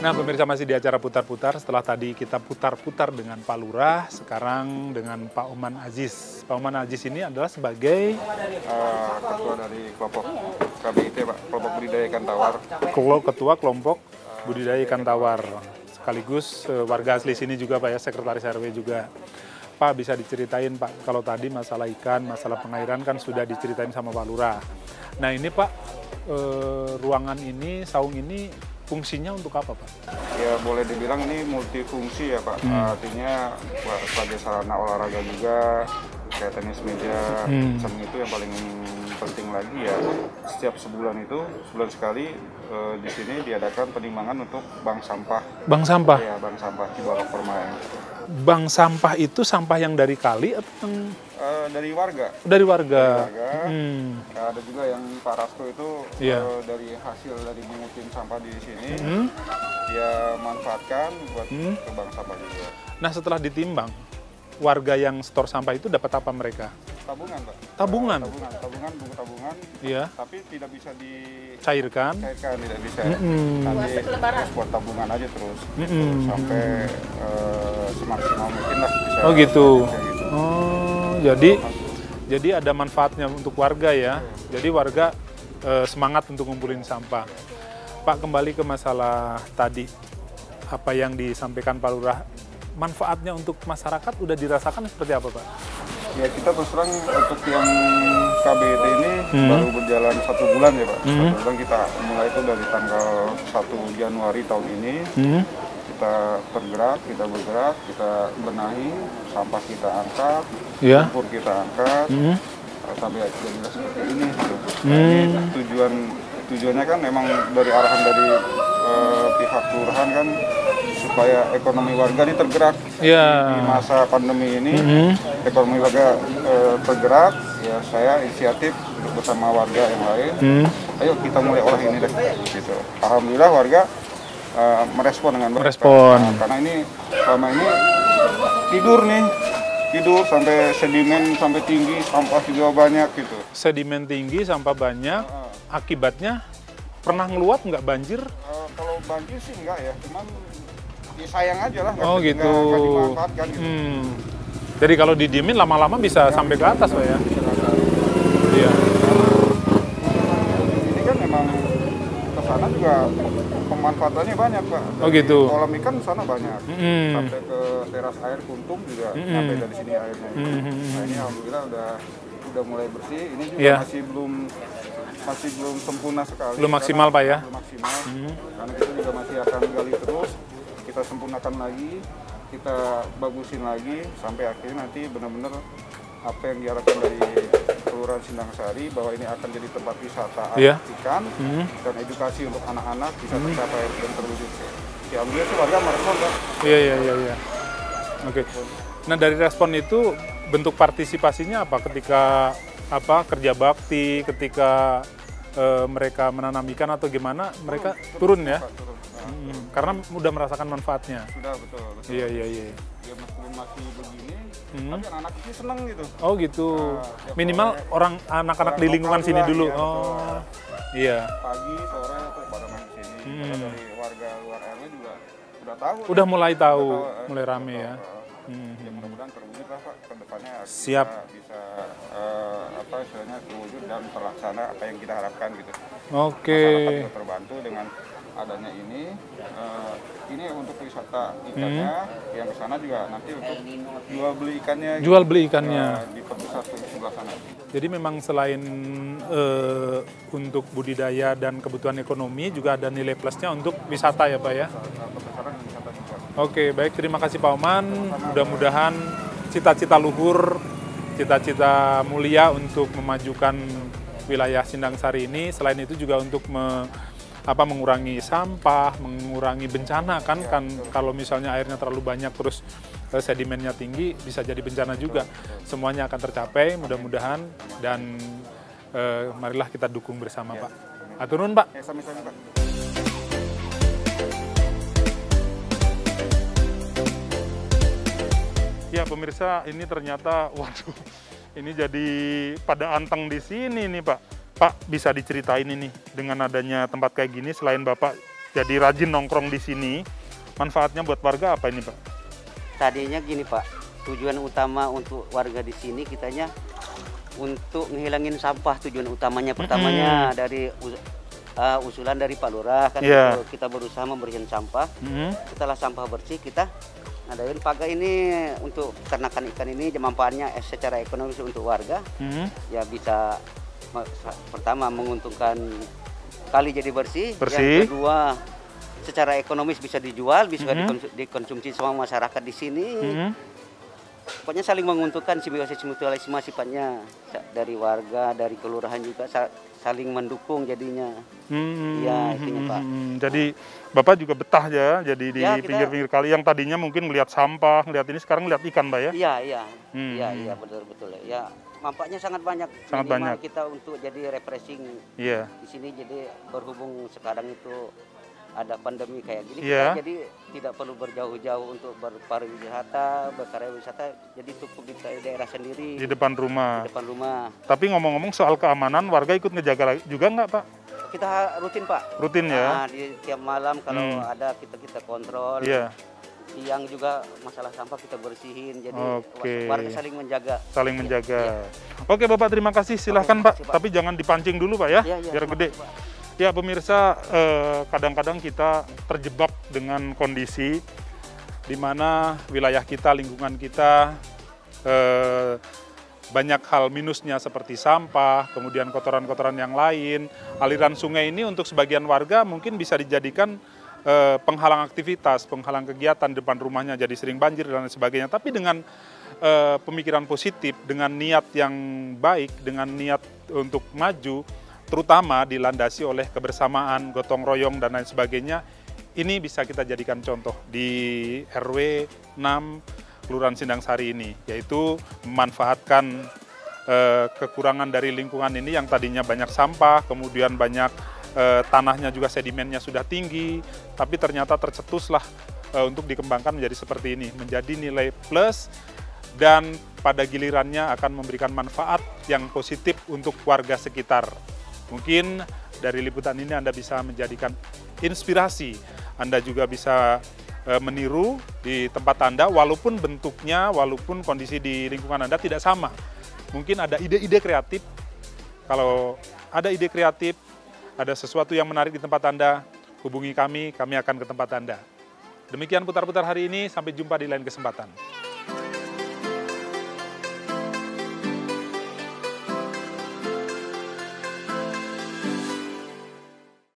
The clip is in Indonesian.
Nah, pemirsa masih di acara putar-putar. Setelah tadi kita putar-putar dengan Pak Lurah, sekarang dengan Pak Oman Aziz. Pak Oman Aziz ini adalah sebagai ketua dari kelompok KBIT, Pak, kelompok budidaya ikan tawar. ketua kelompok budidaya ikan tawar. Sekaligus warga asli sini juga Pak ya, sekretaris RW juga. Pak, bisa diceritain Pak, kalau tadi masalah ikan, masalah pengairan kan sudah diceritain sama Pak Lurah. Nah ini Pak, ruangan ini, saung ini fungsinya untuk apa Pak? Ya boleh dibilang ini multifungsi ya Pak. Artinya sebagai sarana olahraga juga, kayak tenis meja, itu yang paling penting lagi ya. Setiap sebulan sekali di sini diadakan penimbangan untuk bank sampah. Bank sampah? Ya, bank sampah Cibalok Permai. Bank sampah itu sampah yang dari kali atau yang dari warga. Dari warga. Ada juga yang Pak Rasko itu dari hasil dari mengutin sampah di sini, dia manfaatkan buat ke bank sampah juga. Nah setelah ditimbang, warga yang store sampah itu dapat apa mereka? Tabungan Pak. Tabungan? Tabungan, buku tabungan. Iya. Tapi tidak bisa dicairkan? Tidak bisa. Nanti buat tabungan aja terus. Sampai semaksimal mungkin lah bisa. Oh gitu. Gitu. Oh, jadi ada manfaatnya untuk warga ya. Jadi warga semangat untuk ngumpulin sampah. Pak, kembali ke masalah tadi apa yang disampaikan Pak Lurah. Manfaatnya untuk masyarakat udah dirasakan seperti apa Pak? Ya kita terus terang untuk yang KBIT ini baru berjalan 1 bulan ya Pak. 1 bulan kita mulai itu dari tanggal 1 Januari tahun ini. Kita bergerak, kita benahi, sampah kita angkat, lumpur kita angkat, sampai jadilah seperti ini. Nah, tujuannya kan memang dari arahan dari pihak kelurahan kan supaya ekonomi warga ini tergerak di masa pandemi ini. Ekonomi warga tergerak, ya saya inisiatif untuk bersama warga yang lain. Ayo kita mulai olah ini deh. Gitu. Alhamdulillah warga merespon dengan baik. Karena ini selama ini tidur sampai sedimen sampai tinggi, sampah juga banyak gitu. Sedimen tinggi, sampah banyak. Akibatnya pernah ngeluap nggak banjir? Kalau banjir sih enggak ya, cuman ya sayang aja lah. Oh gitu. Nggak dimanfaatkan gitu. Jadi kalau didiemin lama-lama bisa sampai ke atas Pak ya? Iya. Ini kan memang kesana juga pemanfaatannya banyak Pak. Oh gitu. Kolam ikan sana banyak. Sampai ke teras air Kuntung juga sampai dari sini airnya. Nah ini alhamdulillah udah mulai bersih. Ini juga masih belum sempurna sekali. Belum maksimal Pak ya? Belum maksimal. Karena kita juga masih akan gali terus. Kita sempurnakan lagi, kita bagusin lagi sampai akhirnya nanti benar-benar apa yang diharapkan dari Kelurahan Sindang Sari bahwa ini akan jadi tempat wisata ikan dan edukasi untuk anak-anak bisa tercapai dan terwujud. Ya alhamdulillah sih warga merespon Pak. Iya. Oke. Nah dari respon itu bentuk partisipasinya apa ketika kerja bakti, ketika mereka menanam ikan atau gimana mereka turun ya? Karena udah merasakan manfaatnya. Sudah betul. Iya. Ya meskipun masih begini, tapi anak-anak itu seneng gitu. Oh gitu. Minimal anak-anak di lingkungan sini dulu. Iya. Pagi, sore tuh pada main di sini. Karena dari warga luar RW juga udah tahu. Udah mulai tahu, mulai rame ya. Ya mudah-mudahan terwujud lah Pak ke depannya. Siap. Bisa istilahnya terwujud dan terlaksana apa yang kita harapkan gitu. Oke. Masyarakat juga terbantu dengan adanya ini untuk wisata ikannya, yang kesana juga nanti untuk jual beli ikannya. Di pusat di sebelah sana. Jadi memang selain untuk budidaya dan kebutuhan ekonomi juga ada nilai plusnya untuk wisata ya Pak ya? Wisata juga. Oke, baik, terima kasih Pak Oman. Mudah-mudahan cita-cita luhur, cita-cita mulia untuk memajukan wilayah Sindang Sari ini. Selain itu juga untuk mengurangi sampah, mengurangi bencana kan kalau misalnya airnya terlalu banyak terus sedimennya tinggi bisa jadi bencana juga. Semuanya akan tercapai mudah-mudahan dan marilah kita dukung bersama Pak. Atur nuhun Pak. Sama-sama Pak. Ya pemirsa, ini ternyata waduh ini jadi pada anteng di sini nih Pak. Pak, bisa diceritain ini dengan adanya tempat kayak gini selain Bapak jadi rajin nongkrong di sini. Manfaatnya buat warga apa ini, Pak? Tadinya gini Pak, tujuan utama untuk warga di sini kitanya untuk ngehilangin sampah, tujuan utamanya. Pertamanya dari usulan dari Pak Lurah kan, kita berusaha membersihkan sampah. Setelah sampah bersih, kita ngadain paga ini untuk ternakan ikan ini. Manfaatnya secara ekonomis untuk warga, ya bisa pertama menguntungkan kali jadi bersih. Yang kedua, secara ekonomis bisa dijual, bisa dikonsumsi sama masyarakat di sini. Pokoknya saling menguntungkan, simbiosis mutualisme sifatnya, dari warga, dari kelurahan juga saling mendukung jadinya. Ya, itunya Pak. Jadi Bapak juga betah ya, jadi di pinggir-pinggir kali yang tadinya mungkin melihat sampah, melihat ini, sekarang melihat ikan, Pak ya? Iya, betul. Ya, manfaatnya sangat banyak. Sangat banyak. Kita untuk jadi refreshing di sini, jadi berhubung sekarang itu ada pandemi kayak gini, kita jadi tidak perlu berjauh-jauh untuk berpariwisata, berkarya wisata, jadi cukup di daerah sendiri. Di depan rumah. Di depan rumah. Tapi ngomong-ngomong soal keamanan, warga ikut ngejaga juga nggak, Pak? Kita rutin, Pak. Rutin ya? Nah, di tiap malam kalau ada kita kontrol. Siang juga masalah sampah kita bersihin, jadi warga saling menjaga. Saling menjaga. Oke Bapak, terima kasih. Silahkan Pak, tapi jangan dipancing dulu Pak ya, biar gede. Ya pemirsa, kadang-kadang kita terjebak dengan kondisi di mana wilayah kita, lingkungan kita banyak hal minusnya seperti sampah, kemudian kotoran-kotoran yang lain. Aliran sungai ini untuk sebagian warga mungkin bisa dijadikan penghalang aktivitas, penghalang kegiatan di depan rumahnya, jadi sering banjir dan lain sebagainya. Tapi dengan pemikiran positif, dengan niat yang baik, dengan niat untuk maju, terutama dilandasi oleh kebersamaan, gotong royong, dan lain sebagainya, ini bisa kita jadikan contoh di RW 6 Kelurahan Sindang Sari ini, yaitu memanfaatkan kekurangan dari lingkungan ini yang tadinya banyak sampah, kemudian banyak tanahnya juga sedimennya sudah tinggi, tapi ternyata tercetuslah untuk dikembangkan menjadi seperti ini, menjadi nilai plus, dan pada gilirannya akan memberikan manfaat yang positif untuk warga sekitar. Mungkin dari liputan ini Anda bisa menjadikan inspirasi, Anda juga bisa meniru di tempat Anda, walaupun bentuknya, walaupun kondisi di lingkungan Anda tidak sama. Mungkin ada ide-ide kreatif. Kalau ada ide kreatif, ada sesuatu yang menarik di tempat Anda, hubungi kami akan ke tempat Anda. Demikian putar-putar hari ini, sampai jumpa di lain kesempatan.